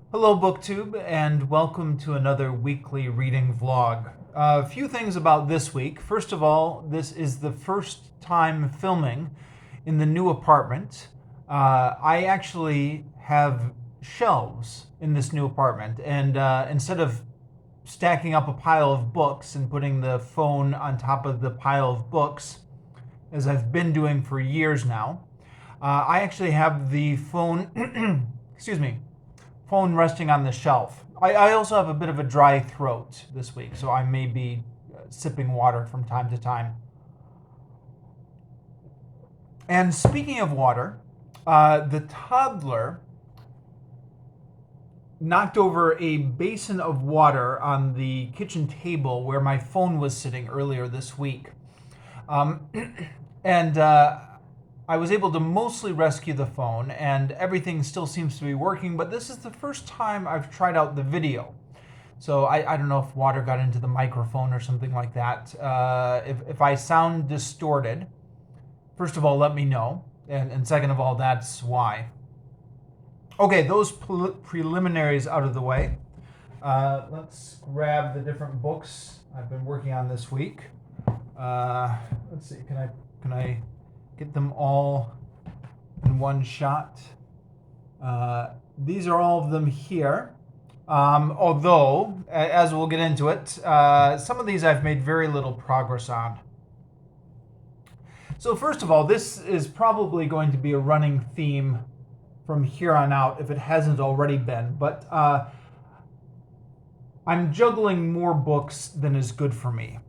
Hello, BookTube, and welcome to another weekly reading vlog. A few things about this week. First of all, this is the first time filming in the new apartment. I actually have shelves in this new apartment, and instead of stacking up a pile of books and putting the phone on top of the pile of books, as I've been doing for years now, I actually have the phone, excuse me, phone resting on the shelf. I also have a bit of a dry throat this week, so I may be sipping water from time to time. And speaking of water, the toddler knocked over a basin of water on the kitchen table where my phone was sitting earlier this week. And I was able to mostly rescue the phone, and everything still seems to be working, but this is the first time I've tried out the video. So I don't know if water got into the microphone or something like that. If I sound distorted, first of all, let me know. And second of all, that's why. Okay, those preliminaries out of the way. Let's grab the different books I've been working on this week. Let's see, can I get them all in one shot? These are all of them here. Although, as we'll get into it, some of these I've made very little progress on. So first of all, this is probably going to be a running theme from here on out, if it hasn't already been. But I'm juggling more books than is good for me.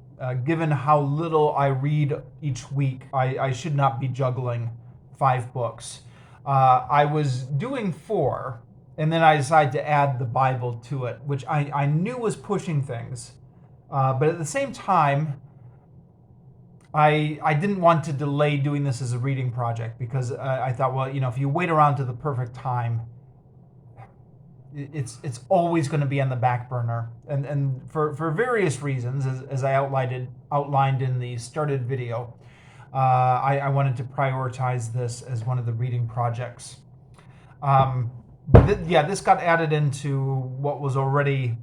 Given how little I read each week, I should not be juggling 5 books. I was doing 4, and then I decided to add the Bible to it, which I knew was pushing things. But at the same time, I didn't want to delay doing this as a reading project because I thought, well, if you wait around to the perfect time, it's always going to be on the back burner, and for various reasons, as I outlined in the started video, I wanted to prioritize this as one of the reading projects. This got added into what was already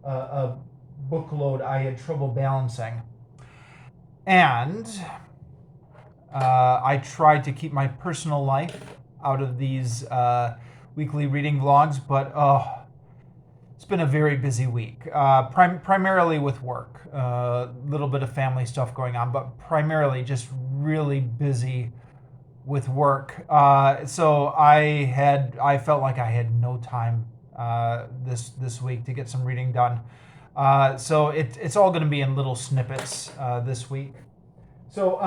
a book load I had trouble balancing, and I tried to keep my personal life out of these weekly reading vlogs, but it's been a very busy week, primarily with work, a little bit of family stuff going on, but primarily just really busy with work. So I felt like I had no time this week to get some reading done. So it's all going to be in little snippets this week. So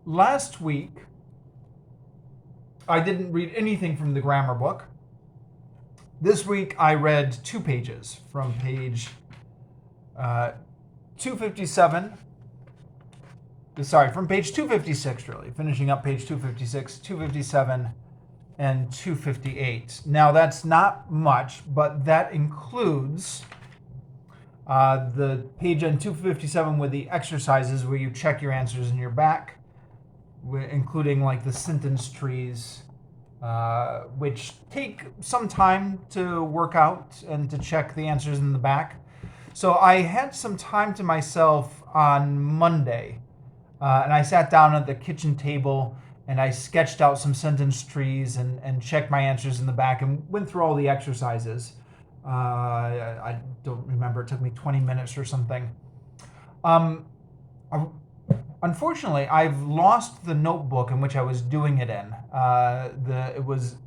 last week, I didn't read anything from the grammar book. This week I read 2 pages from page 257. Sorry, from page 256, really. Finishing up page 256, 257, and 258. Now that's not much, but that includes the page on 257 with the exercises where you check your answers in your back, including like the sentence trees, which take some time to work out and to check the answers in the back. So I had some time to myself on Monday, and I sat down at the kitchen table and I sketched out some sentence trees and checked my answers in the back and went through all the exercises. I don't remember, it took me 20 minutes or something. Unfortunately, I've lost the notebook in which I was doing it in. It was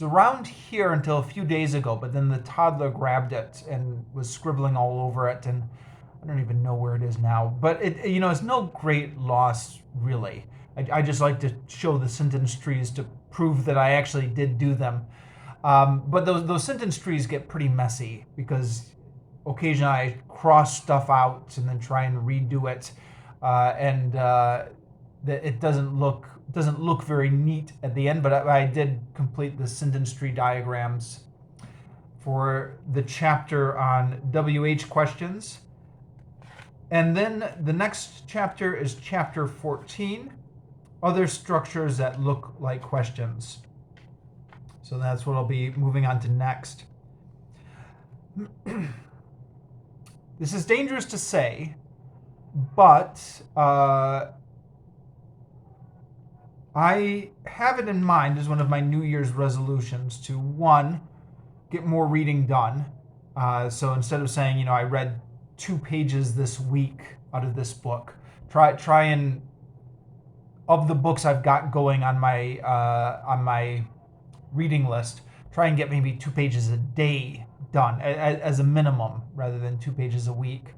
around here until a few days ago, but then the toddler grabbed it and was scribbling all over it, and I don't even know where it is now. But it's no great loss, really. I just like to show the sentence trees to prove that I actually did do them. But those sentence trees get pretty messy because occasionally I cross stuff out and then try and redo it. And it doesn't look very neat at the end, but I did complete the sentence tree diagrams for the chapter on WH questions. And then the next chapter is chapter 14, other structures that look like questions. So that's what I'll be moving on to next. This is dangerous to say, but I have it in mind as one of my New Year's resolutions to, one, get more reading done. So instead of saying, I read 2 pages this week out of this book, try and, of the books I've got going on my reading list, try and get maybe 2 pages a day done as a minimum, rather than 2 pages a week.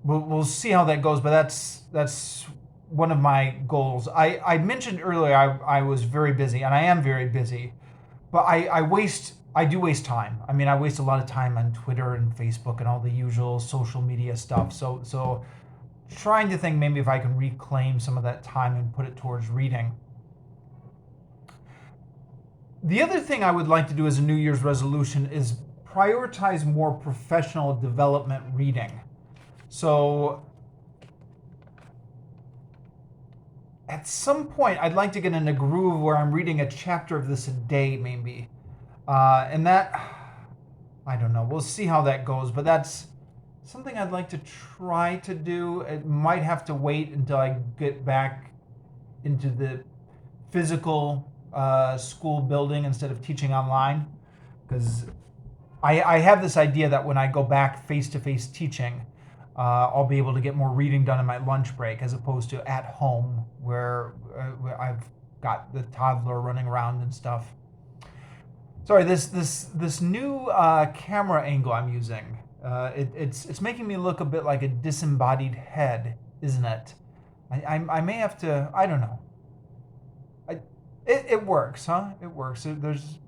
We'll see how that goes, but that's one of my goals. I mentioned earlier I was very busy, and I am very busy, but I do waste time. I mean, I waste a lot of time on Twitter and Facebook and all the usual social media stuff. So trying to think maybe if I can reclaim some of that time and put it towards reading. The other thing I would like to do as a New Year's resolution is prioritize more professional development reading. So at some point, I'd like to get in a groove where I'm reading a chapter of this a day, maybe. And that, I don't know. We'll see how that goes. But that's something I'd like to try to do. It might have to wait until I get back into the physical school building instead of teaching online. Because I have this idea that when I go back face-to-face teaching, I'll be able to get more reading done in my lunch break as opposed to at home where I've got the toddler running around and stuff. Sorry, this new camera angle I'm using, it's making me look a bit like a disembodied head, isn't it? I may have to, I don't know. It works, huh? It works. There's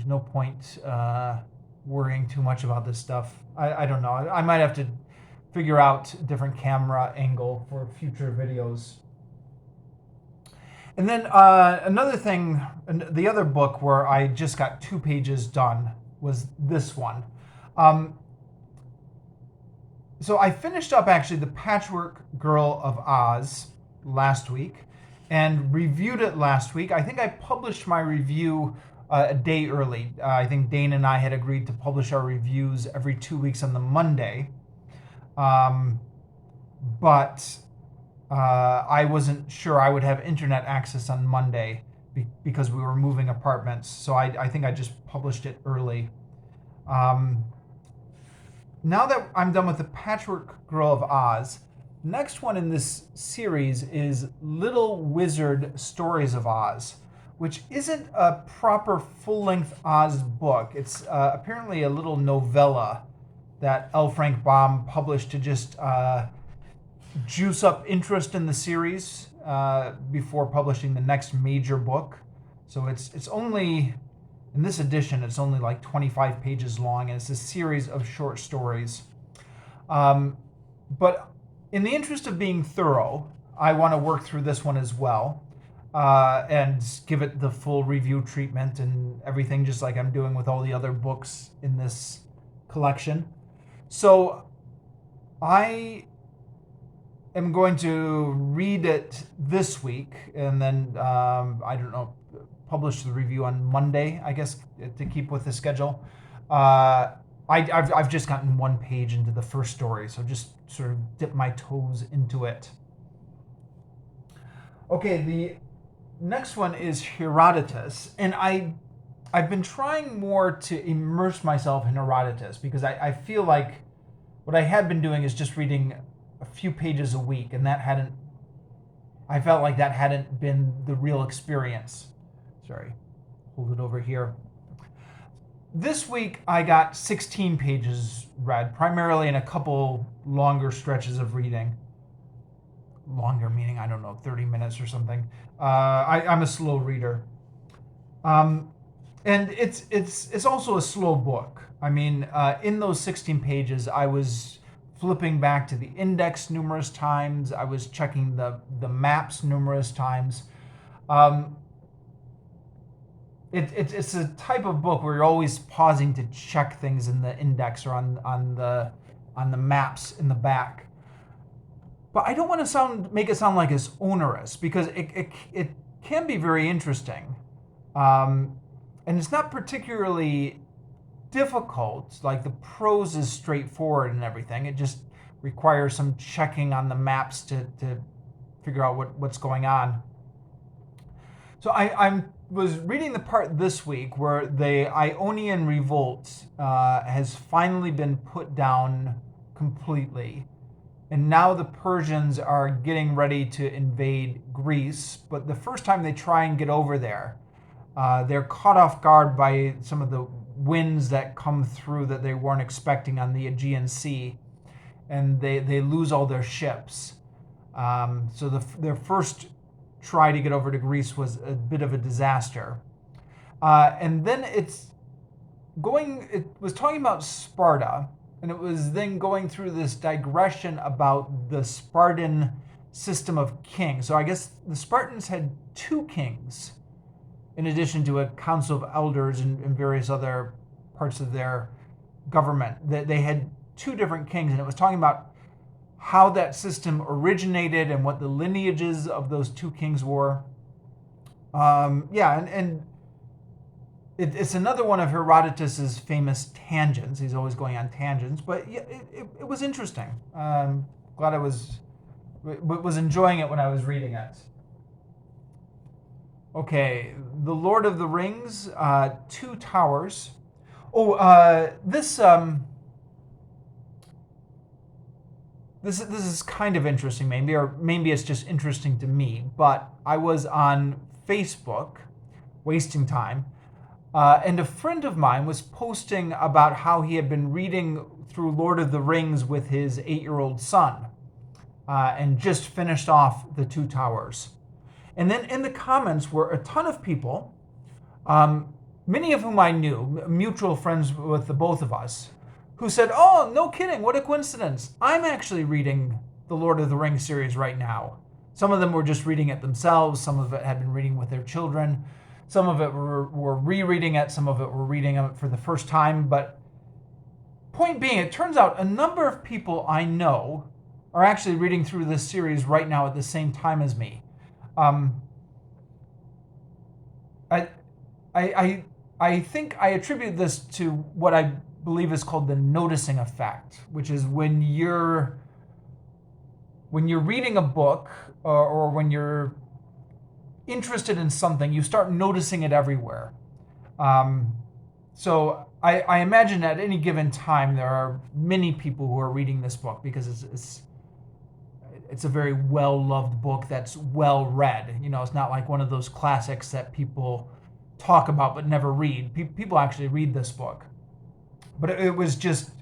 no point worrying too much about this stuff. I don't know. I might have to figure out a different camera angle for future videos. And then another thing, the other book where I just got 2 pages done was this one. So I finished up actually the Patchwork Girl of Oz last week and reviewed it last week. I think I published my review a day early. I think Dane and I had agreed to publish our reviews every 2 weeks on the Monday. But I wasn't sure I would have internet access on Monday because we were moving apartments. So I think I just published it early. Now that I'm done with the Patchwork Girl of Oz, next one in this series is Little Wizard Stories of Oz, which isn't a proper full-length Oz book. It's apparently a little novella that L. Frank Baum published to just juice up interest in the series before publishing the next major book. So it's only, in this edition, it's only like 25 pages long, and it's a series of short stories. But in the interest of being thorough, I want to work through this one as well and give it the full review treatment and everything, just like I'm doing with all the other books in this collection. So I am going to read it this week and then, I don't know, publish the review on Monday, I guess, to keep with the schedule. I've just gotten 1 page into the first story, so just sort of dip my toes into it. Okay, the next one is Herodotus, and I've been trying more to immerse myself in Herodotus because I feel like what I had been doing is just reading a few pages a week, and I felt like that hadn't been the real experience. Sorry, hold it over here. This week I got 16 pages read, primarily in a couple longer stretches of reading. Longer meaning, I don't know, 30 minutes or something. I'm a slow reader. And it's also a slow book. I mean, in those 16 pages, I was flipping back to the index numerous times. I was checking the maps numerous times. It's a type of book where you're always pausing to check things in the index or on the maps in the back. But I don't want to make it sound like it's onerous, because it can be very interesting. And it's not particularly difficult. Like the prose is straightforward and everything. It just requires some checking on the maps to figure out what's going on. So I was reading the part this week where the Ionian revolt has finally been put down completely. And now the Persians are getting ready to invade Greece. But the first time they try and get over there, they're caught off guard by some of the winds that come through that they weren't expecting on the Aegean Sea. And they lose all their ships. So their first try to get over to Greece was a bit of a disaster. And then it was talking about Sparta, and it was then going through this digression about the Spartan system of kings. So I guess the Spartans had two kings, in addition to a council of elders and various other parts of their government. They had two different kings, and it was talking about how that system originated and what the lineages of those two kings were. And it's another one of Herodotus's famous tangents. He's always going on tangents, but yeah, it was interesting. Glad I was enjoying it when I was reading it. Okay, The Lord of the Rings, Two Towers. This is kind of interesting, maybe it's just interesting to me, but I was on Facebook, wasting time, and a friend of mine was posting about how he had been reading through Lord of the Rings with his 8-year-old son, and just finished off the Two Towers. And then in the comments were a ton of people, many of whom I knew, mutual friends with the both of us, who said, "Oh, no kidding, what a coincidence. I'm actually reading the Lord of the Rings series right now." Some of them were just reading it themselves. Some of it had been reading with their children. Some of it were rereading it. Some of it were reading it for the first time. But point being, it turns out a number of people I know are actually reading through this series right now at the same time as me. I think I attribute this to what I believe is called the noticing effect, which is when you're reading a book or when you're interested in something, you start noticing it everywhere. So I imagine at any given time there are many people who are reading this book because it's a very well-loved book that's well-read. You know, it's not like one of those classics that people talk about but never read. People actually read this book. But it was just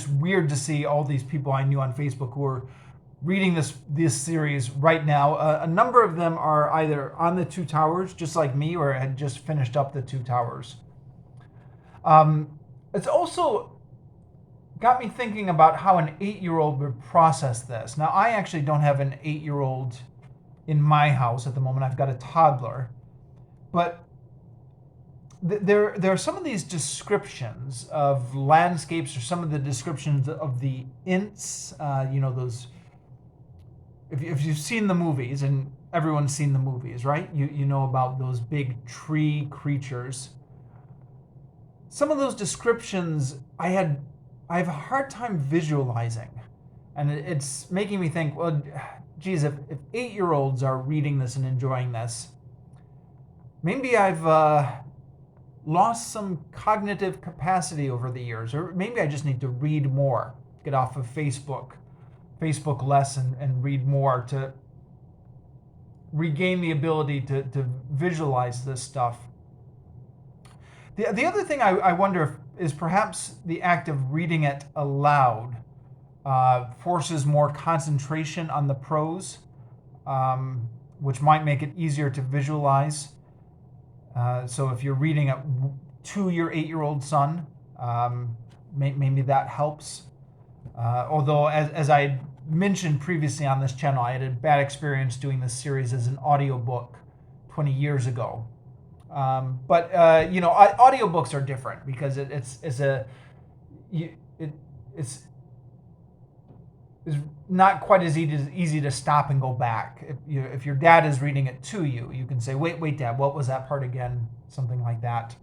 weird to see all these people I knew on Facebook who were reading this series right now. A number of them are either on the Two Towers, just like me, or had just finished up the Two Towers. It's also got me thinking about how an 8-year-old would process this. Now, I actually don't have an 8-year-old in my house at the moment. I've got a toddler. But there are some of these descriptions of landscapes, or some of the descriptions of the ints, those, if you've seen the movies, and everyone's seen the movies, right? You know about those big tree creatures. Some of those descriptions I have a hard time visualizing. And it's making me think, well, geez, if 8-year-olds are reading this and enjoying this, maybe I've lost some cognitive capacity over the years, or maybe I just need to read more, get off of Facebook less and read more to regain the ability to visualize this stuff. The other thing I wonder is perhaps the act of reading it aloud forces more concentration on the prose, which might make it easier to visualize. So if you're reading it to your 8-year-old son, maybe that helps. Although, as I mentioned previously on this channel, I had a bad experience doing this series as an audiobook 20 years ago. But audiobooks are different because it's is not quite as easy to stop and go back. If your dad is reading it to you, you can say, wait, Dad, what was that part again? Something like that.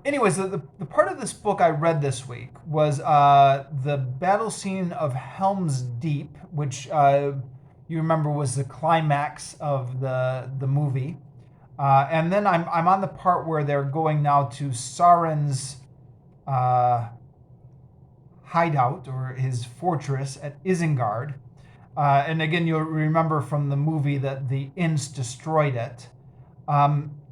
Anyways, the part of this book I read this week was the battle scene of Helm's Deep, which you remember was the climax of the movie. And then I'm on the part where they're going now to Sauron's hideout, or his fortress at Isengard. And again, you'll remember from the movie that the Ints destroyed it.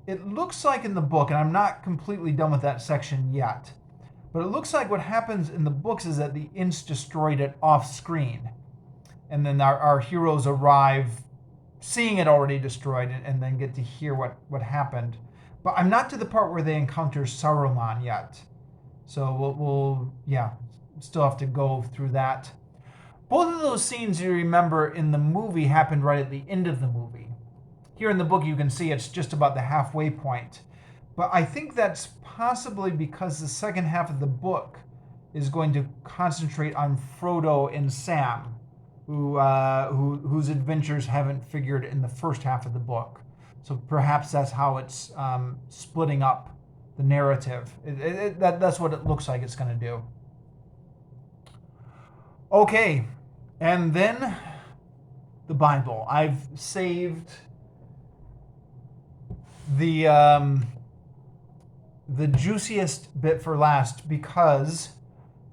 It looks like in the book, and I'm not completely done with that section yet, but it looks like what happens in the books is that the Ints destroyed it off screen. And then our heroes arrive seeing it already destroyed, and then get to hear what happened. But I'm not to the part where they encounter Saruman yet. So we'll still have to go through that. Both of those scenes you remember in the movie happened right at the end of the movie. Here in the book you can see it's just about the halfway point. But I think that's possibly because the second half of the book is going to concentrate on Frodo and Sam, whose adventures haven't figured in the first half of the book. So perhaps that's how it's splitting up the narrative. That's what it looks like it's going to do. Okay, and then the Bible. I've saved the juiciest bit for last because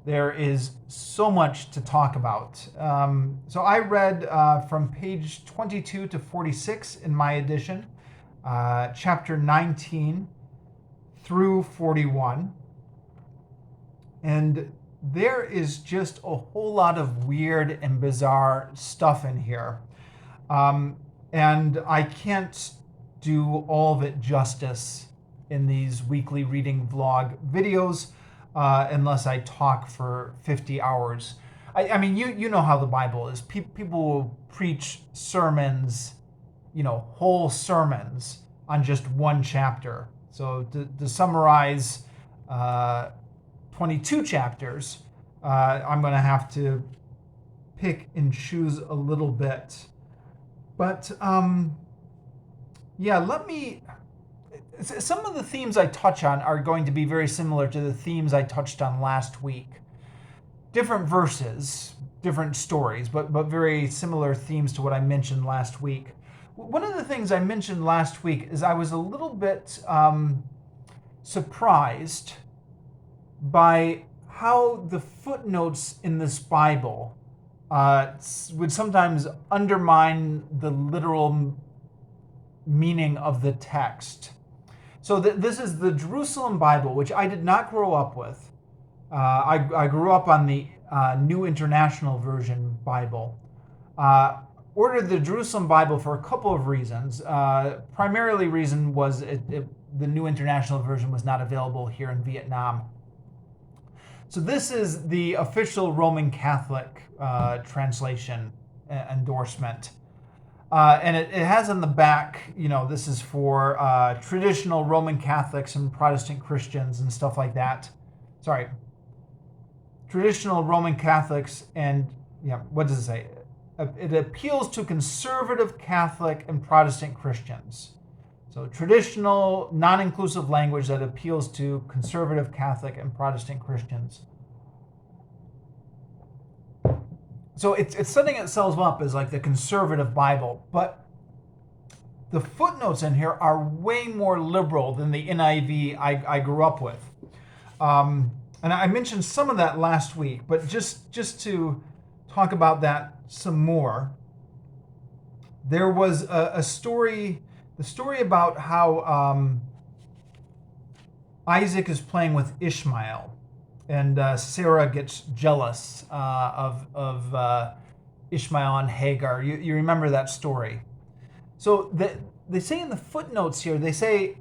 there is so much to talk about. So I read from page 22 to 46 in my edition, chapter 19 through 41. And there is just a whole lot of weird and bizarre stuff in here. And I can't do all of it justice in these weekly reading vlog videos unless I talk for 50 hours. I mean, you know how the Bible is. People will preach sermons, whole sermons on just one chapter. So to summarize 22 chapters, I'm going to have to pick and choose a little bit. But some of the themes I touch on are going to be very similar to the themes I touched on last week. Different verses, different stories, but very similar themes to what I mentioned last week. One of the things I mentioned last week is I was a little bit surprised by how the footnotes in this Bible would sometimes undermine the literal meaning of the text. So this is the Jerusalem Bible, which I did not grow up with. I grew up on the New International Version Bible. Ordered the Jerusalem Bible for a couple of reasons. Primarily reason was the New International Version was not available here in Vietnam. So this is the official Roman Catholic translation endorsement. And it has on the back, this is for traditional Roman Catholics and Protestant Christians and stuff like that. Sorry. Traditional Roman Catholics and, what does it say? It appeals to conservative Catholic and Protestant Christians. So traditional, non-inclusive language that appeals to conservative Catholic and Protestant Christians. So it's setting itself up as like the conservative Bible, but the footnotes in here are way more liberal than the NIV I grew up with. And I mentioned some of that last week, but just to talk about that some more, there was a story, the story about how Isaac is playing with Ishmael, and Sarah gets jealous of Ishmael and Hagar. You remember that story. So they say in the footnotes here, they say,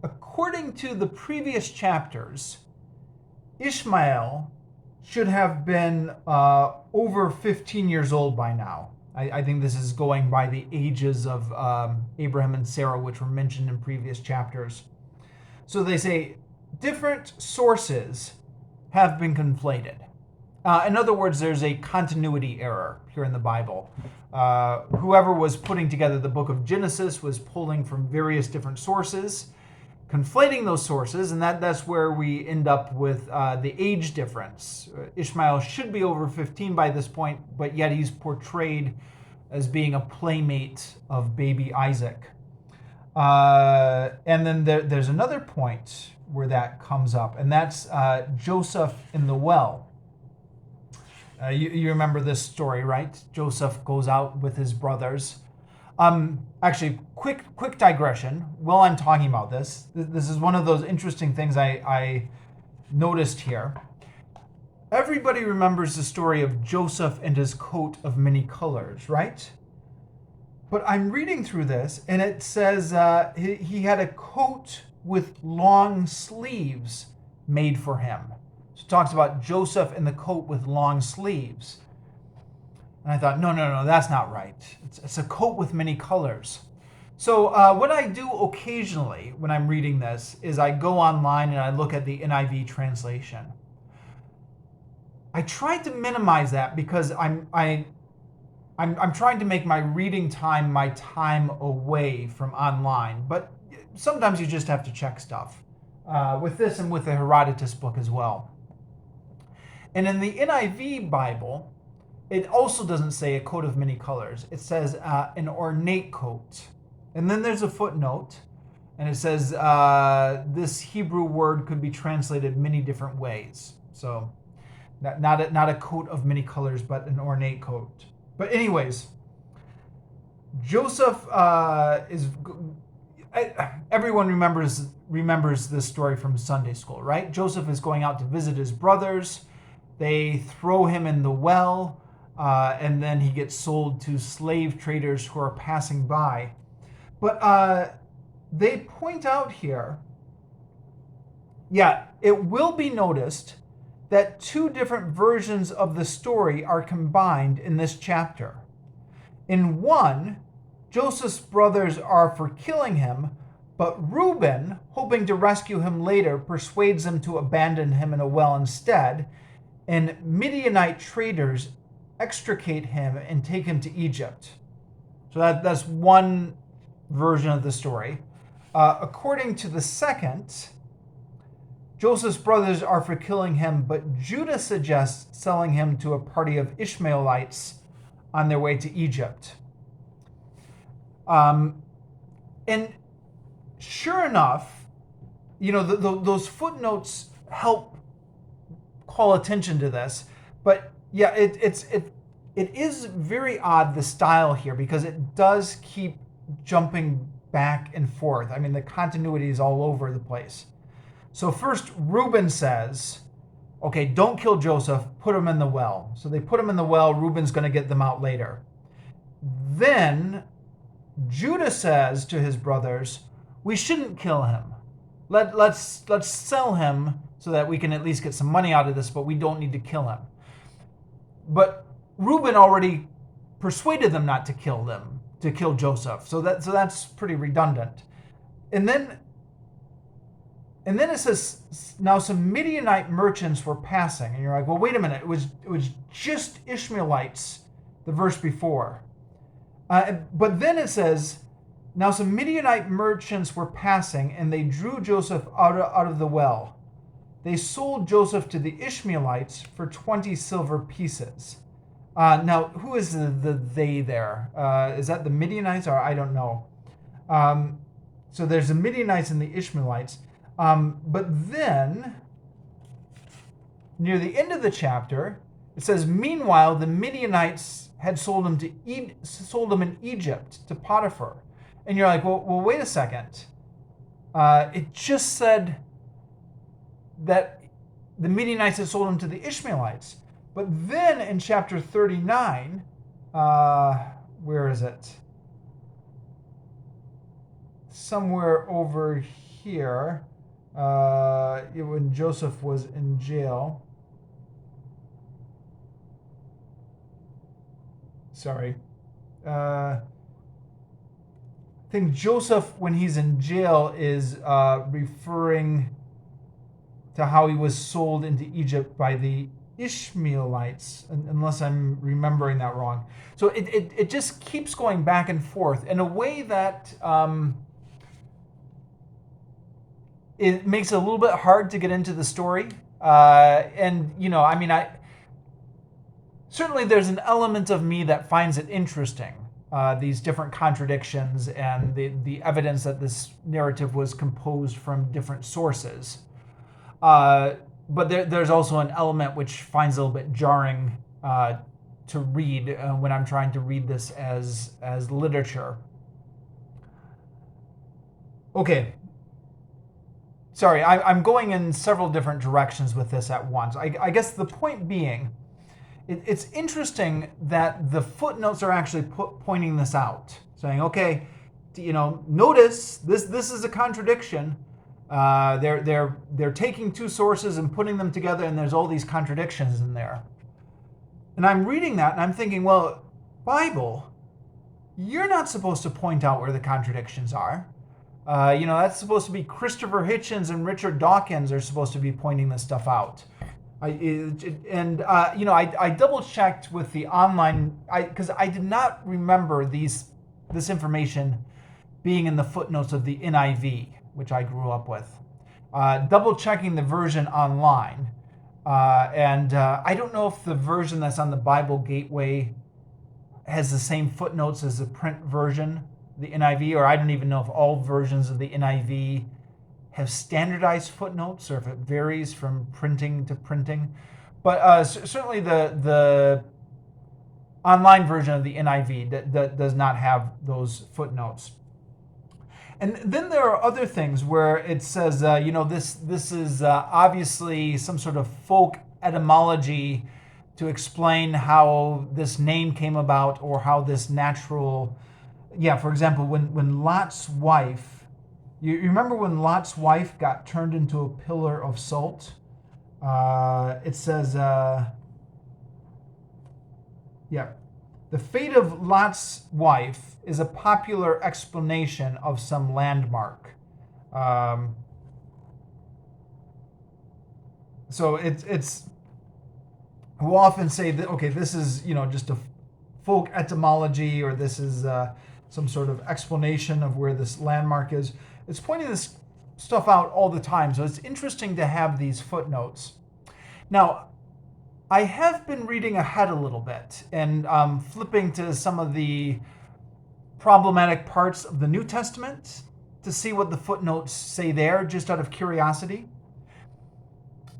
according to the previous chapters, Ishmael should have been over 15 years old by now. I think this is going by the ages of Abraham and Sarah, which were mentioned in previous chapters. So they say different sources have been conflated. In other words, there's a continuity error here in the Bible. Whoever was putting together the book of Genesis was pulling from various different sources, conflating those sources, and that's where we end up with the age difference. Ishmael should be over 15 by this point, but yet he's portrayed as being a playmate of baby Isaac. And then there's another point where that comes up, and that's Joseph in the well. You remember this story, right? Joseph goes out with his brothers. Actually, quick digression. While I'm talking about this is one of those interesting things I noticed here. Everybody remembers the story of Joseph and his coat of many colors, right? But I'm reading through this, and it says he had a coat with long sleeves made for him. So it talks about Joseph in the coat with long sleeves. And I thought, no, that's not right. It's a coat with many colors. So what I do occasionally when I'm reading this is I go online and I look at the NIV translation. I try to minimize that because I'm trying to make my reading time my time away from online. But sometimes you just have to check stuff. With this and with the Herodotus book as well. And in the NIV Bible, it also doesn't say a coat of many colors. It says an ornate coat. And then there's a footnote, and it says this Hebrew word could be translated many different ways. So not a coat of many colors, but an ornate coat. But anyways, Joseph everyone remembers this story from Sunday school, right? Joseph is going out to visit his brothers. They throw him in the well, and then he gets sold to slave traders who are passing by. But they point out here, it will be noticed that two different versions of the story are combined in this chapter. In one, Joseph's brothers are for killing him, but Reuben, hoping to rescue him later, persuades them to abandon him in a well instead, and Midianite traders extricate him and take him to Egypt. So that's one version of the story. According to the second, Joseph's brothers are for killing him, but Judah suggests selling him to a party of Ishmaelites on their way to Egypt. And sure enough, those footnotes help call attention to this. But it is very odd, the style here, because it does keep jumping back and forth. I mean, the continuity is all over the place. So first, Reuben says, okay, don't kill Joseph, put him in the well. So they put him in the well. Reuben's going to get them out later. Then Judah says to his brothers, we shouldn't kill him. Let's sell him so that we can at least get some money out of this, but we don't need to kill him. But Reuben already persuaded them not to kill Joseph. So that's pretty redundant. And then it says, now some Midianite merchants were passing. And you're like, well, wait a minute. It was just Ishmaelites, the verse before. But then it says, now some Midianite merchants were passing, and they drew Joseph out of the well. They sold Joseph to the Ishmaelites for 20 silver pieces. Now, who is the they there? Is that the Midianites, or I don't know? So there's the Midianites and the Ishmaelites. But then, near the end of the chapter, it says, meanwhile, the Midianites had sold him in Egypt to Potiphar. And you're like, well, wait a second. It just said that the Midianites had sold him to the Ishmaelites. But then in chapter 39, where is it? Somewhere over here, when Joseph was in jail. Sorry. I think Joseph, when he's in jail, is referring to how he was sold into Egypt by the Ishmaelites, unless I'm remembering that wrong. So it just keeps going back and forth in a way that it makes it a little bit hard to get into the story. And, you know, I mean, certainly there's an element of me that finds it interesting, these different contradictions and the evidence that this narrative was composed from different sources. But there's also an element which finds it a little bit jarring to read when I'm trying to read this as literature. Okay. Sorry, I'm going in several different directions with this at once. I guess the point being, it's interesting that the footnotes are actually pointing this out, saying, okay, you know, notice this is a contradiction. They're taking two sources and putting them together, and there's all these contradictions in there. And I'm reading that, and I'm thinking, well, Bible, you're not supposed to point out where the contradictions are. You know, that's supposed to be Christopher Hitchens and Richard Dawkins are supposed to be pointing this stuff out. You know, I double checked with the online, because I did not remember this information being in the footnotes of the NIV, which I grew up with. Double checking the version online, and I don't know if the version that's on the Bible Gateway has the same footnotes as the print version, the NIV, or I don't even know if all versions of the NIV have standardized footnotes or if it varies from printing to printing. But certainly the online version of the NIV that does not have those footnotes. And then there are other things where it says, you know, this is obviously some sort of folk etymology to explain how this name came about or how this natural... Yeah, for example, when Lot's wife, you remember when Lot's wife got turned into a pillar of salt? It says, yeah, the fate of Lot's wife is a popular explanation of some landmark. So it's we'll often say that, okay, this is, you know, just a folk etymology, or this is some sort of explanation of where this landmark is. It's pointing this stuff out all the time, so it's interesting to have these footnotes. Now, I have been reading ahead a little bit and flipping to some of the problematic parts of the New Testament to see what the footnotes say there, just out of curiosity.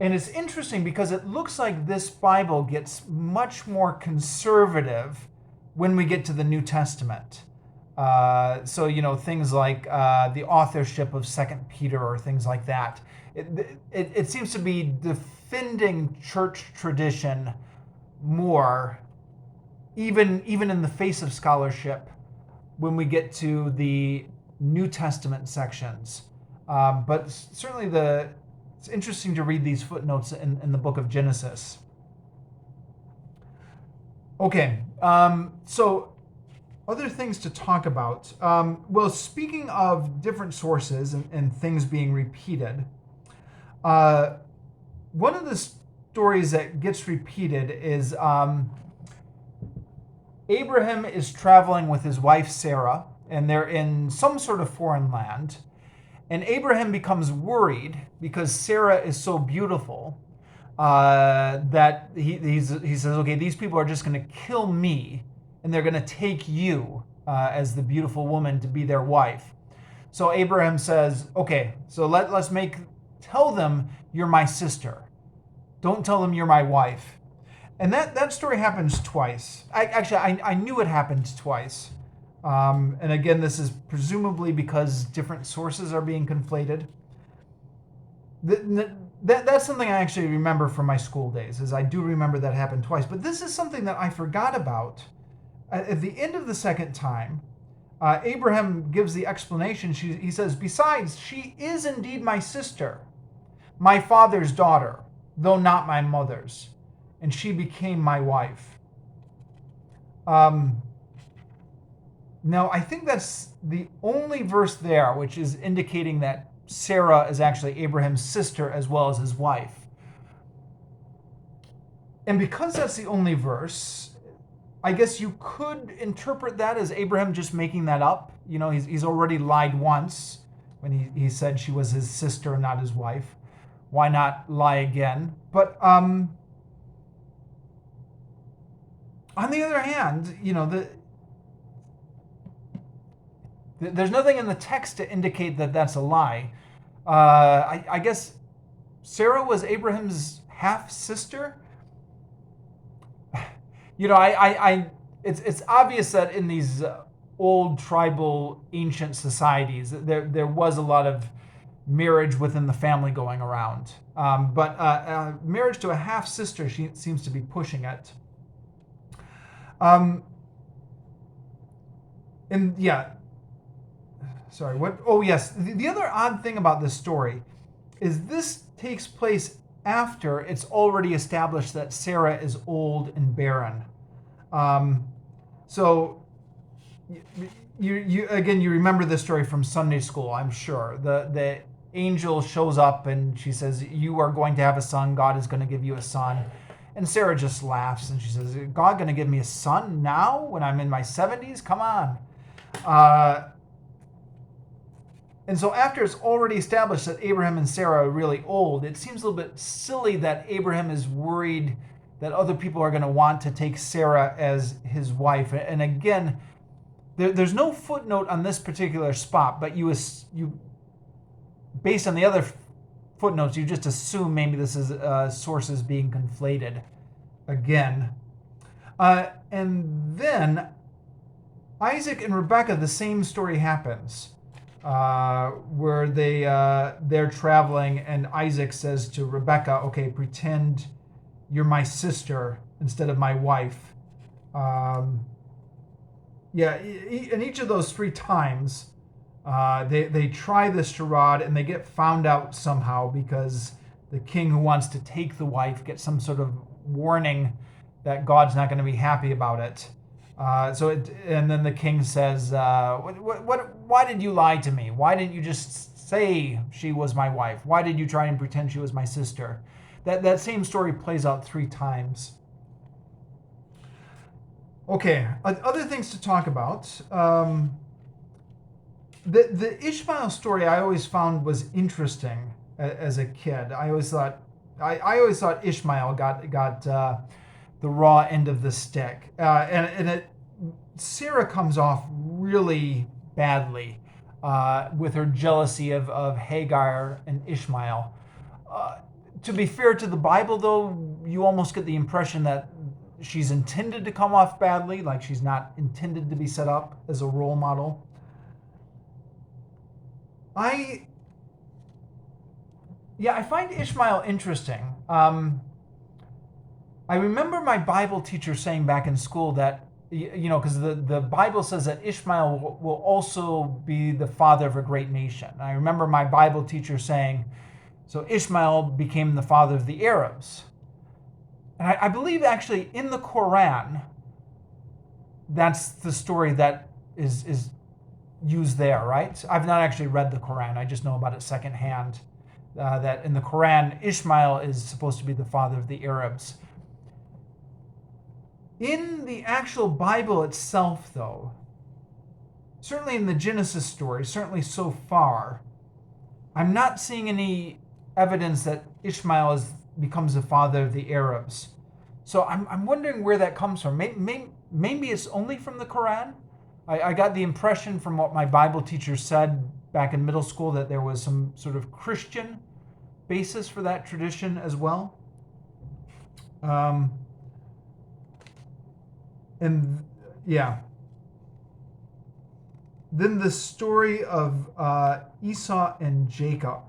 And it's interesting because it looks like this Bible gets much more conservative when we get to the New Testament. So, you know, things like the authorship of 2 Peter or things like that. It seems to be defending church tradition more, even in the face of scholarship, when we get to the New Testament sections. But certainly it's interesting to read these footnotes in the book of Genesis. Okay, so other things to talk about. Well, speaking of different sources and things being repeated, one of the stories that gets repeated is Abraham is traveling with his wife Sarah, and they're in some sort of foreign land. And Abraham becomes worried because Sarah is so beautiful that he says, okay, these people are just going to kill me, and they're going to take you as the beautiful woman to be their wife. So Abraham says, okay, so let's tell them you're my sister. Don't tell them you're my wife. And that story happens twice. I knew it happened twice. And again, this is presumably because different sources are being conflated. That's something I actually remember from my school days, is I do remember that happened twice. But this is something that I forgot about. At the end of the second time, Abraham gives the explanation. He says, besides, she is indeed my sister, my father's daughter, though not my mother's, and she became my wife. Now, I think that's the only verse there which is indicating that Sarah is actually Abraham's sister as well as his wife. And because that's the only verse, I guess you could interpret that as Abraham just making that up. You know, he's already lied once when he said she was his sister, not his wife. Why not lie again? But on the other hand, you know, there's nothing in the text to indicate that that's a lie. I guess Sarah was Abraham's half sister. You know, it's obvious that in these old tribal ancient societies, there was a lot of marriage within the family going around. But marriage to a half sister, she seems to be pushing it. And yeah, sorry, what? Oh, yes. The other odd thing about this story is this takes place after it's already established that Sarah is old and barren. So you again, you remember this story from Sunday school, I'm sure. The angel shows up and she says, "You are going to have a son. God is going to give you a son." And Sarah just laughs and she says, "Is God going to give me a son now when I'm in my 70s? Come on." And so after it's already established that Abraham and Sarah are really old, it seems a little bit silly that Abraham is worried that other people are going to want to take Sarah as his wife. And again, there's no footnote on this particular spot, but you based on the other footnotes, you just assume maybe this is sources being conflated again. And then Isaac and Rebekah, the same story happens. Where they're traveling and Isaac says to Rebekah, "Okay, pretend you're my sister instead of my wife." Yeah, in each of those 3 times, they try this charade and they get found out somehow because the king who wants to take the wife gets some sort of warning that God's not going to be happy about it. And then the king says, why did you lie to me? Why didn't you just say she was my wife? Why did you try and pretend she was my sister? That same story plays out 3 times. Okay, other things to talk about. The Ishmael story I always found was interesting as a kid. I always thought Ishmael got the raw end of the stick, and Sarah comes off really badly with her jealousy of Hagar and Ishmael. To be fair to the Bible, though, you almost get the impression that she's intended to come off badly, like she's not intended to be set up as a role model. I find Ishmael interesting. I remember my Bible teacher saying back in school that, you know, because the Bible says that Ishmael will also be the father of a great nation. I remember my Bible teacher saying, so Ishmael became the father of the Arabs. And I believe actually in the Quran, that's the story that is used there, right? I've not actually read the Quran. I just know about it secondhand. That in the Quran, Ishmael is supposed to be the father of the Arabs. In the actual Bible itself, though, certainly in the Genesis story, certainly so far, I'm not seeing any evidence that Ishmael becomes the father of the Arabs. So I'm wondering where that comes from. Maybe it's only from the Quran. I got the impression from what my Bible teacher said back in middle school that there was some sort of Christian basis for that tradition as well. And yeah. Then the story of Esau and Jacob.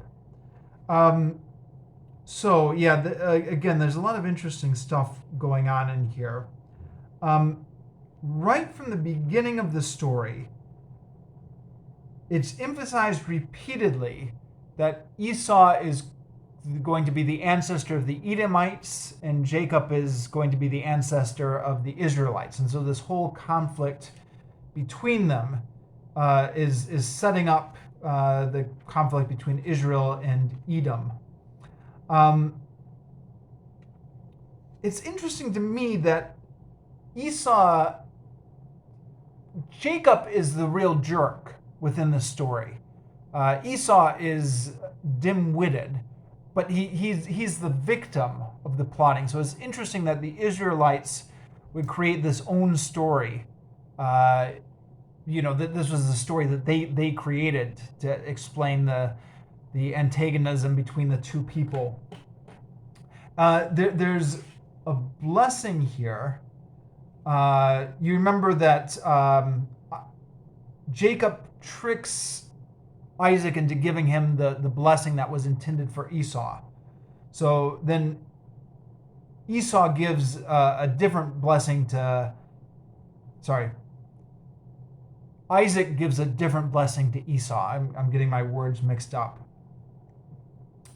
So yeah, again, there's a lot of interesting stuff going on in here. Right from the beginning of the story, it's emphasized repeatedly that Esau is going to be the ancestor of the Edomites and Jacob is going to be the ancestor of the Israelites. And so this whole conflict between them is setting up the conflict between Israel and Edom. it's interesting to me that Jacob is the real jerk within the story. Esau is dim-witted, but he's the victim of the plotting. So it's interesting that the Israelites would create this own story. This was the story that they created to explain the antagonism between the two people. There's a blessing here. You remember that Jacob tricks Isaac into giving him the blessing that was intended for Esau. So then Esau gives a different blessing Isaac gives a different blessing to Esau. I'm getting my words mixed up.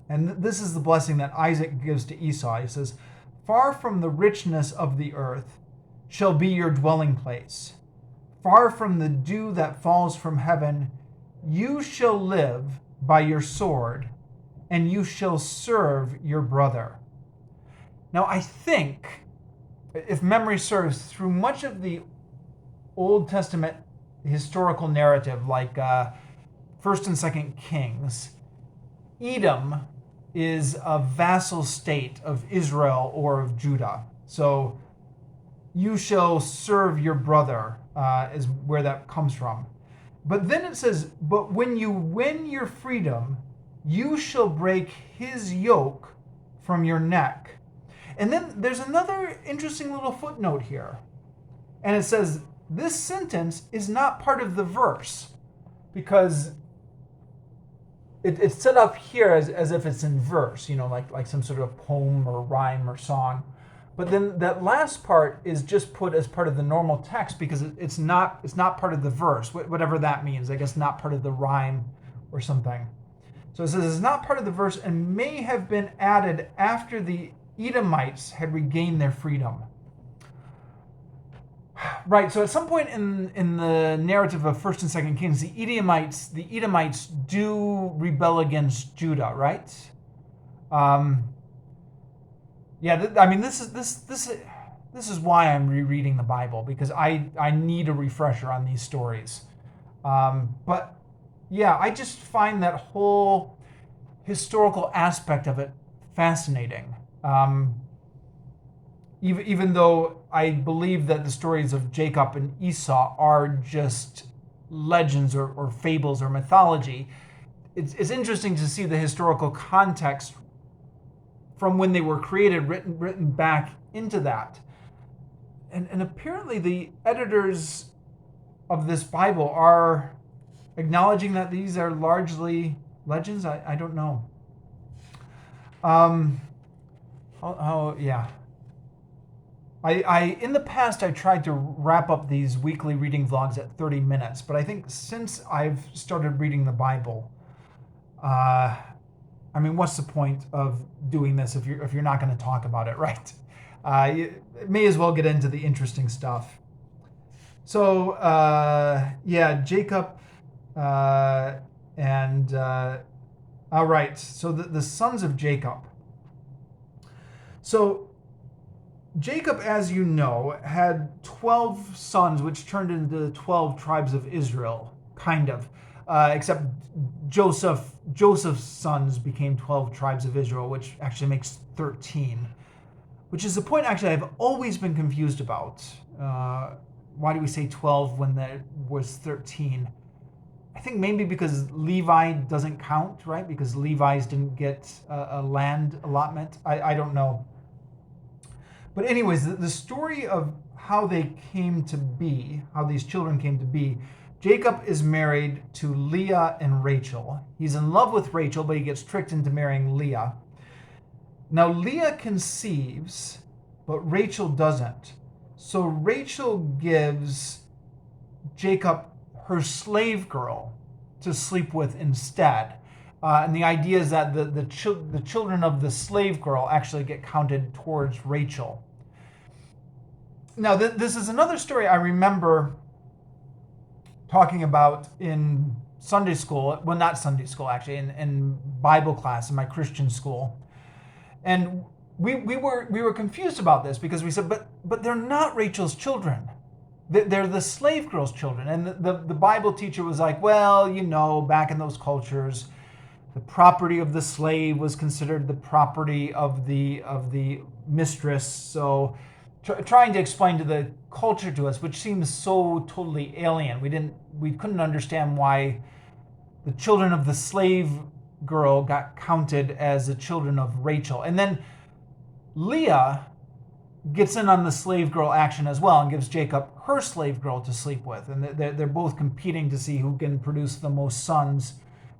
And this is the blessing that Isaac gives to Esau. He says, "Far from the richness of the earth shall be your dwelling place. Far from the dew that falls from heaven, you shall live by your sword, and you shall serve your brother." Now, I think, if memory serves, through much of the Old Testament historical narrative, like 1st and 2nd Kings, Edom is a vassal state of Israel or of Judah. So, you shall serve your brother is where that comes from. But then it says, "But when you win your freedom, you shall break his yoke from your neck." And then there's another interesting little footnote here. And it says, this sentence is not part of the verse, because it's set up here as if it's in verse, like some sort of poem or rhyme or song. But then that last part is just put as part of the normal text because it's not part of the verse, whatever that means. I guess not part of the rhyme or something. So it says it's not part of the verse and may have been added after the Edomites had regained their freedom. Right, so at some point in the narrative of 1st and 2nd Kings, the Edomites do rebel against Judah, right? This is why I'm rereading the Bible, because I need a refresher on these stories. But yeah, I just find that whole historical aspect of it fascinating. Even though I believe that the stories of Jacob and Esau are just legends or fables or mythology, it's interesting to see the historical context from when they were created written back into that. And apparently the editors of this Bible are acknowledging that these are largely legends. I don't know. I in the past I tried to wrap up these weekly reading vlogs at 30 minutes, but I think since I've started reading the Bible, what's the point of doing this if you're not going to talk about it, right? You may as well get into the interesting stuff. So Jacob all right. So the sons of Jacob. So Jacob, as you know, had 12 sons, which turned into the 12 tribes of Israel, kind of. Except Joseph's sons became 12 tribes of Israel, which actually makes 13. Which is the point, actually, I've always been confused about. Why do we say 12 when there was 13? I think maybe because Levi doesn't count, right? Because Levi's didn't get a land allotment. I don't know. But anyways, the story of how they came to be, how these children came to be, Jacob is married to Leah and Rachel. He's in love with Rachel, but he gets tricked into marrying Leah. Now, Leah conceives, but Rachel doesn't. So Rachel gives Jacob her slave girl to sleep with instead. And the idea is that the children of the slave girl actually get counted towards Rachel. Now, this is another story I remember talking about in Sunday school. Well, not Sunday school, actually, in Bible class in my Christian school. And we were confused about this because we said, but they're not Rachel's children. They're the slave girl's children. And the Bible teacher was like, well, back in those cultures, the property of the slave was considered the property of the mistress. So trying to explain to the culture to us, which seems so totally alien. We couldn't understand why the children of the slave girl got counted as the children of Rachel. And then Leah gets in on the slave girl action as well and gives Jacob her slave girl to sleep with. And they're both competing to see who can produce the most sons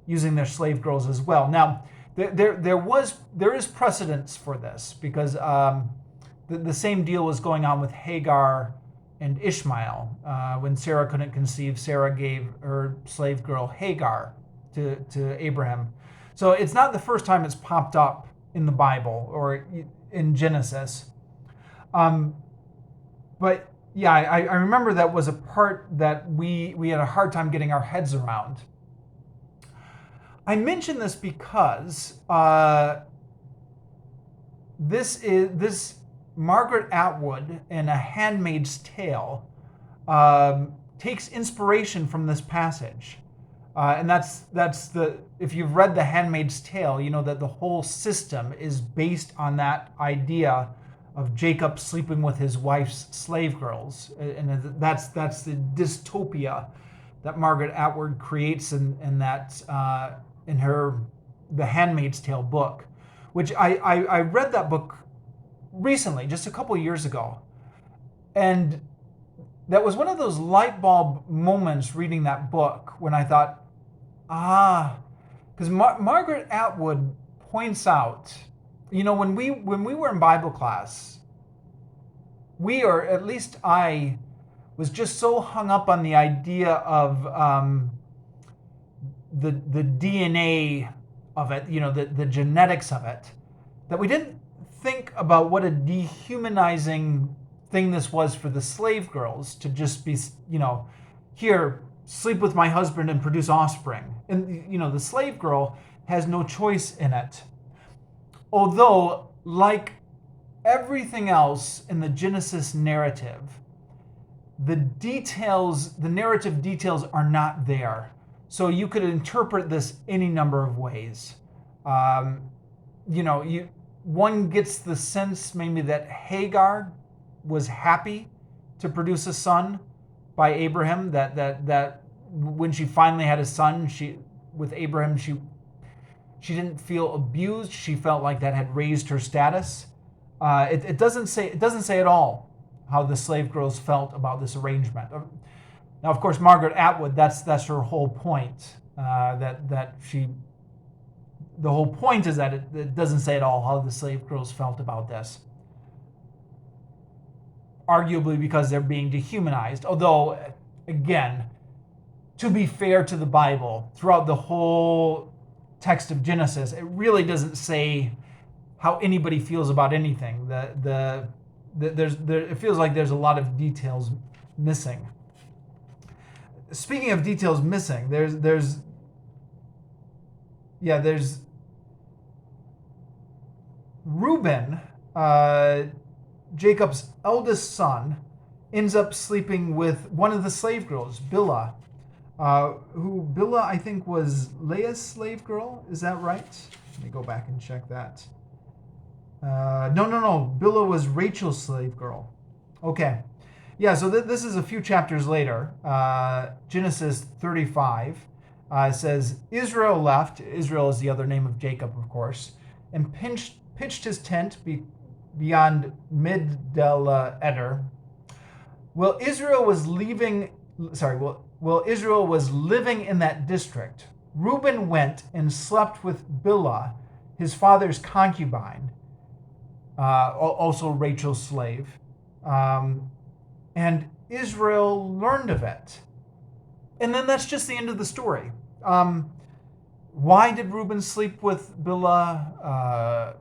using their slave girls as well. Now, there is precedence for this because the same deal was going on with Hagar and Ishmael. When Sarah couldn't conceive, Sarah gave her slave girl Hagar to Abraham. So it's not the first time it's popped up in the Bible or in Genesis. But yeah, I remember that was a part that we had a hard time getting our heads around. I mention this because this Margaret Atwood in A Handmaid's Tale takes inspiration from this passage. And that's if you've read The Handmaid's Tale, you know that the whole system is based on that idea of Jacob sleeping with his wife's slave girls, and that's the dystopia that Margaret Atwood creates in her The Handmaid's Tale book, which I read that book recently, just a couple years ago, and that was one of those light bulb moments reading that book when I thought, because Margaret Atwood points out, when we were in Bible class, or at least I was just so hung up on the idea of the DNA of it, the genetics of it, that we didn't think about what a dehumanizing thing this was for the slave girls to just be, here, sleep with my husband and produce offspring. And, the slave girl has no choice in it. Although, like everything else in the Genesis narrative, the narrative details are not there. So you could interpret this any number of ways. One gets the sense maybe that Hagar was happy to produce a son by Abraham, that when she finally had a son, with Abraham, she didn't feel abused. She felt like that had raised her status. It doesn't say at all how the slave girls felt about this arrangement. Now, of course, Margaret Atwood, that's her whole point. The whole point is that it doesn't say at all how the slave girls felt about this. Arguably because they're being dehumanized. Although, again, to be fair to the Bible, throughout the whole text of Genesis, it really doesn't say how anybody feels about anything. It feels like there's a lot of details missing. Speaking of details missing, there's Reuben, Jacob's eldest son, ends up sleeping with one of the slave girls, Bilhah, who Bilhah, I think, was Leah's slave girl. Is that right? Let me go back and check that. No. Bilhah was Rachel's slave girl. Okay. Yeah, so this is a few chapters later. Genesis 35 says, Israel left. Israel is the other name of Jacob, of course, and pitched his tent beyond Migdal-eder. While Israel was living in that district, Reuben went and slept with Bilhah, his father's concubine, also Rachel's slave. And Israel learned of it. And then that's just the end of the story. Why did Reuben sleep with Bilhah?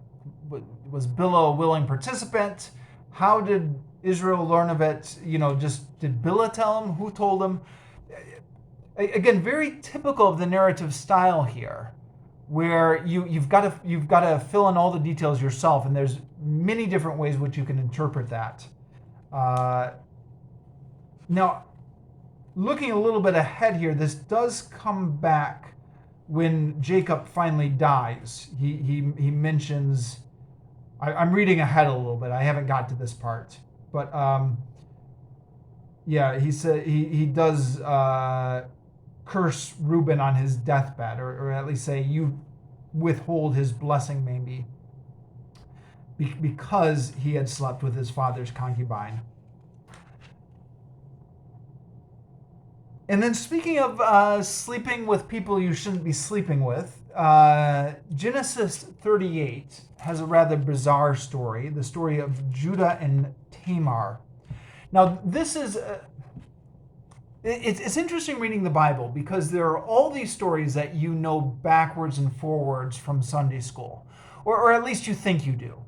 Was Bilhah a willing participant? How did Israel learn of it? Did Bilhah tell him? Who told him? Again, very typical of the narrative style here, where you've got to fill in all the details yourself, and there's many different ways which you can interpret that. Now, looking a little bit ahead here, this does come back when Jacob finally dies. He mentions. I'm reading ahead a little bit. I haven't got to this part, but yeah, he said he does curse Reuben on his deathbed, or at least say you withhold his blessing maybe, because he had slept with his father's concubine. And then speaking of sleeping with people you shouldn't be sleeping with, Genesis 38 has a rather bizarre story, the story of Judah and Tamar. Now, this is, it's interesting reading the Bible because there are all these stories that you know backwards and forwards from Sunday school, or at least you think you do.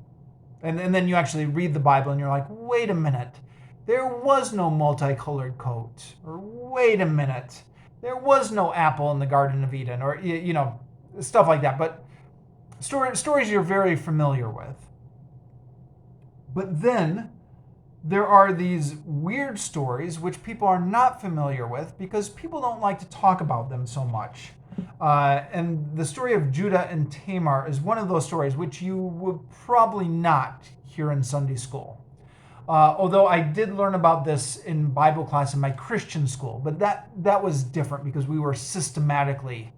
And then you actually read the Bible and you're like, wait a minute, there was no multicolored coat, or wait a minute, there was no apple in the Garden of Eden, or, you know, stuff like that. But stories you're very familiar with. But then there are these weird stories which people are not familiar with because people don't like to talk about them so much. And the story of Judah and Tamar is one of those stories which you would probably not hear in Sunday school. Although I did learn about this in Bible class in my Christian school, but that was different because we were systematically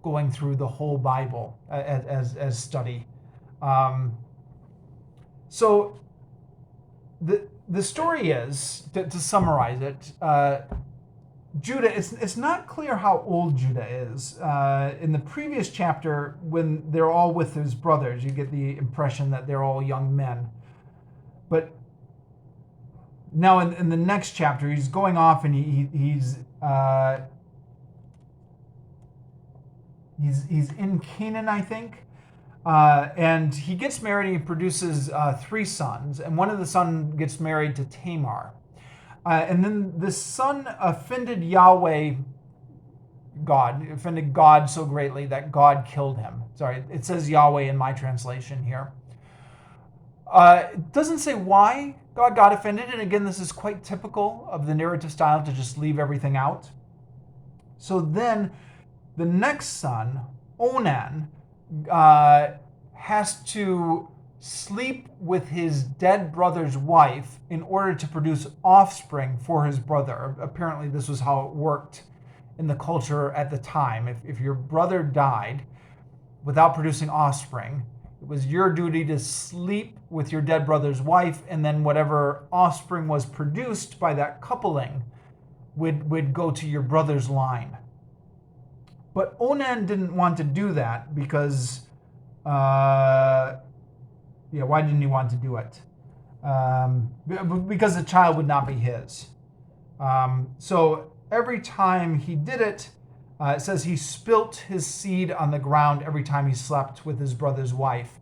going through the whole Bible as study. So the story is, to summarize it, Judah, it's not clear how old Judah is. In the previous chapter, when they're all with his brothers, you get the impression that they're all young men. But now in the next chapter, he's going off and he's in Canaan, I think. And he gets married and he produces 3 sons. And one of the sons gets married to Tamar. And then the son offended God so greatly that God killed him. Sorry, it says Yahweh in my translation here. It doesn't say why God got offended. And again, this is quite typical of the narrative style to just leave everything out. So then the next son, Onan, has to sleep with his dead brother's wife in order to produce offspring for his brother. Apparently, this was how it worked in the culture at the time. If your brother died without producing offspring, it was your duty to sleep with your dead brother's wife, and then whatever offspring was produced by that coupling would go to your brother's line. But Onan didn't want to do that because, why didn't he want to do it? Because the child would not be his. So every time he did it, it says he spilt his seed on the ground every time he slept with his brother's wife.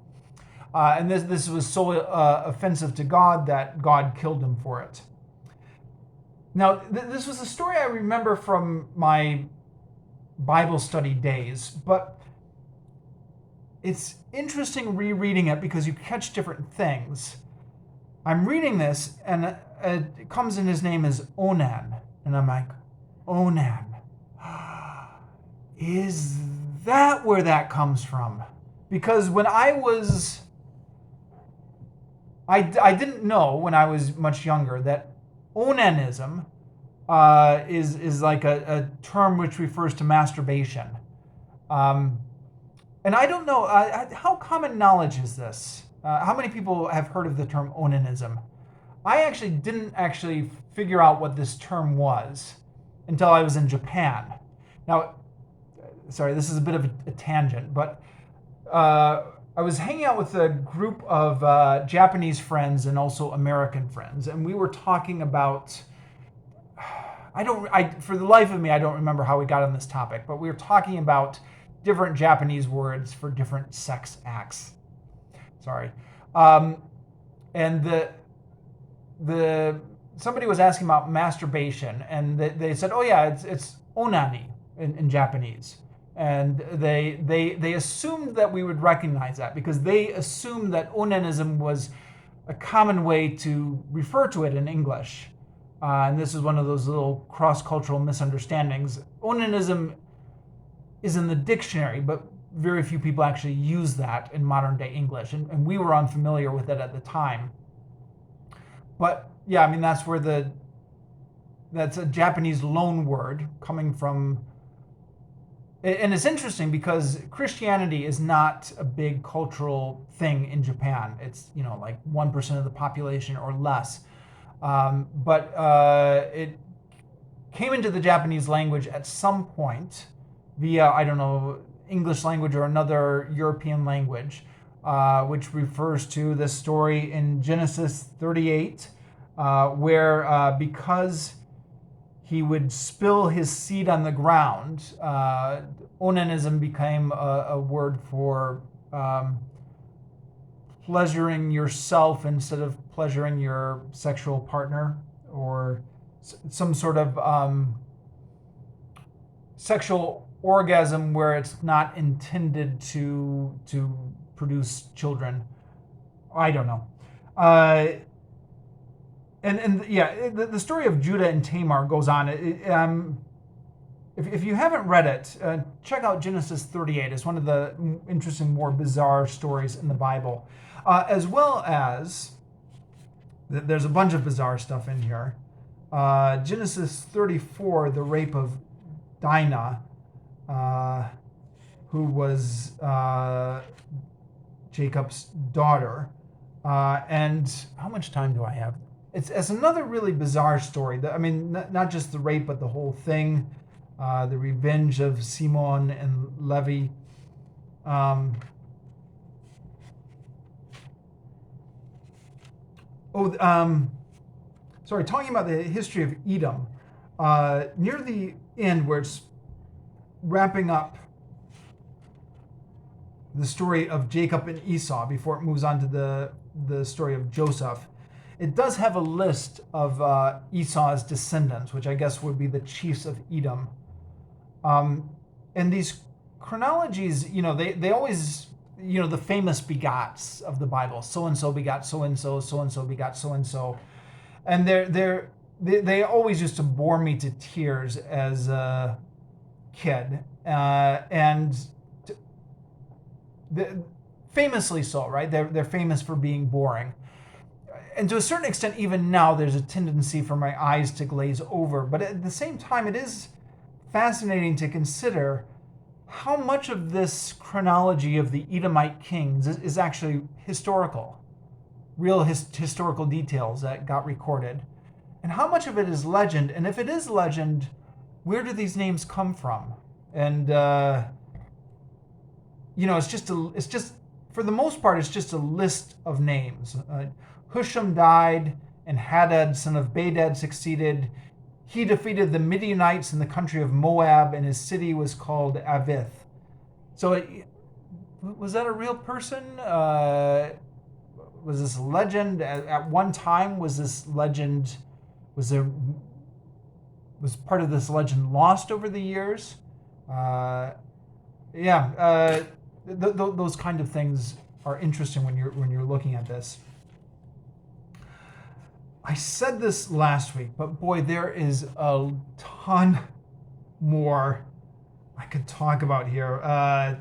And this was so offensive to God that God killed him for it. Now, this was a story I remember from my Bible study days, but it's interesting rereading it because you catch different things. I'm reading this and it comes in, his name is Onan, and I'm like, Onan, is that where that comes from? Because when I didn't know when I was much younger that onanism is like a term which refers to masturbation. And I don't know, how common knowledge is this? How many people have heard of the term onanism? I actually didn't figure out what this term was until I was in Japan. Now, sorry, this is a bit of a tangent, but I was hanging out with a group of Japanese friends and also American friends, and we were talking about, for the life of me, I don't remember how we got on this topic, but we were talking about different Japanese words for different sex acts. Sorry. And somebody was asking about masturbation, and they said, oh yeah, it's onani in Japanese. And they assumed that we would recognize that because they assumed that onanism was a common way to refer to it in English. And this is one of those little cross-cultural misunderstandings. Onanism is in the dictionary, but very few people actually use that in modern day English. And we were unfamiliar with it at the time. But yeah, I mean, that's a Japanese loan word coming from, and it's interesting because Christianity is not a big cultural thing in Japan. It's, like 1% of the population or less. But it came into the Japanese language at some point via, I don't know, English language or another European language, which refers to the story in Genesis 38, where because he would spill his seed on the ground, onanism became a word for pleasuring yourself instead of pleasuring your sexual partner, or some sort of sexual orgasm where it's not intended to produce children. I don't know. And yeah, the story of Judah and Tamar goes on. If you haven't read it, check out Genesis 38. It's one of the interesting, more bizarre stories in the Bible. As well as, there's a bunch of bizarre stuff in here. Genesis 34, the rape of Dinah, who was Jacob's daughter. And how much time do I have? It's another really bizarre story. I mean, not just the rape, but the whole thing. The revenge of Simon and Levi. Sorry, talking about the history of Edom. Near the end, where it's wrapping up the story of Jacob and Esau before it moves on to the story of Joseph, it does have a list of Esau's descendants, which I guess would be the chiefs of Edom. And these chronologies, they always, the famous begots of the Bible, so-and-so begot so-and-so, so-and-so begot so-and-so. And they always used to bore me to tears as a kid. Famously so, right? They're famous for being boring. And to a certain extent, even now, there's a tendency for my eyes to glaze over. But at the same time, it is fascinating to consider how much of this chronology of the Edomite kings is actually historical, real historical details that got recorded, and how much of it is legend. And if it is legend, where do these names come from? And it's just for the most part, it's just a list of names. Husham died, and Hadad, son of Bedad, succeeded. He defeated the Midianites in the country of Moab, and his city was called Avith. So, was that a real person? Was this a legend? At one time, was this legend? Was part of this legend lost over the years? Those kind of things are interesting when you're looking at this. I said this last week, but boy, there is a ton more I could talk about here.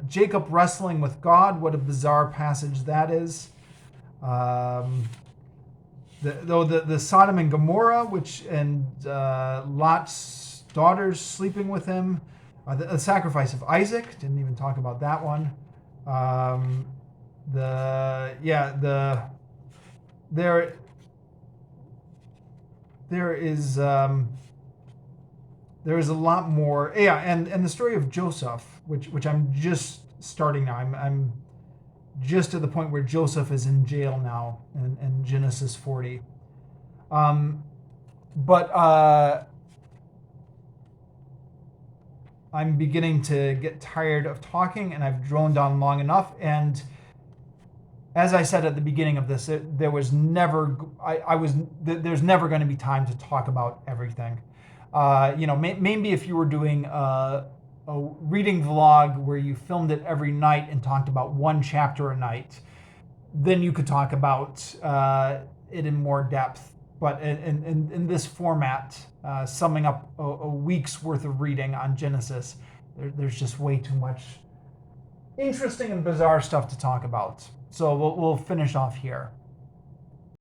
Jacob wrestling with God, what a bizarre passage that is. The Sodom and Gomorrah, and Lot's daughters sleeping with him. The sacrifice of Isaac, didn't even talk about that one. There is a lot more. Yeah, and the story of Joseph, which I'm just starting now. I'm just at the point where Joseph is in jail now, in Genesis 40. But I'm beginning to get tired of talking, and I've droned on long enough. And as I said at the beginning of this, there's never going to be time to talk about everything. Maybe if you were doing a a reading vlog where you filmed it every night and talked about one chapter a night, then you could talk about it in more depth. But in this format, summing up a week's worth of reading on Genesis, there's just way too much interesting and bizarre stuff to talk about. So we'll finish off here.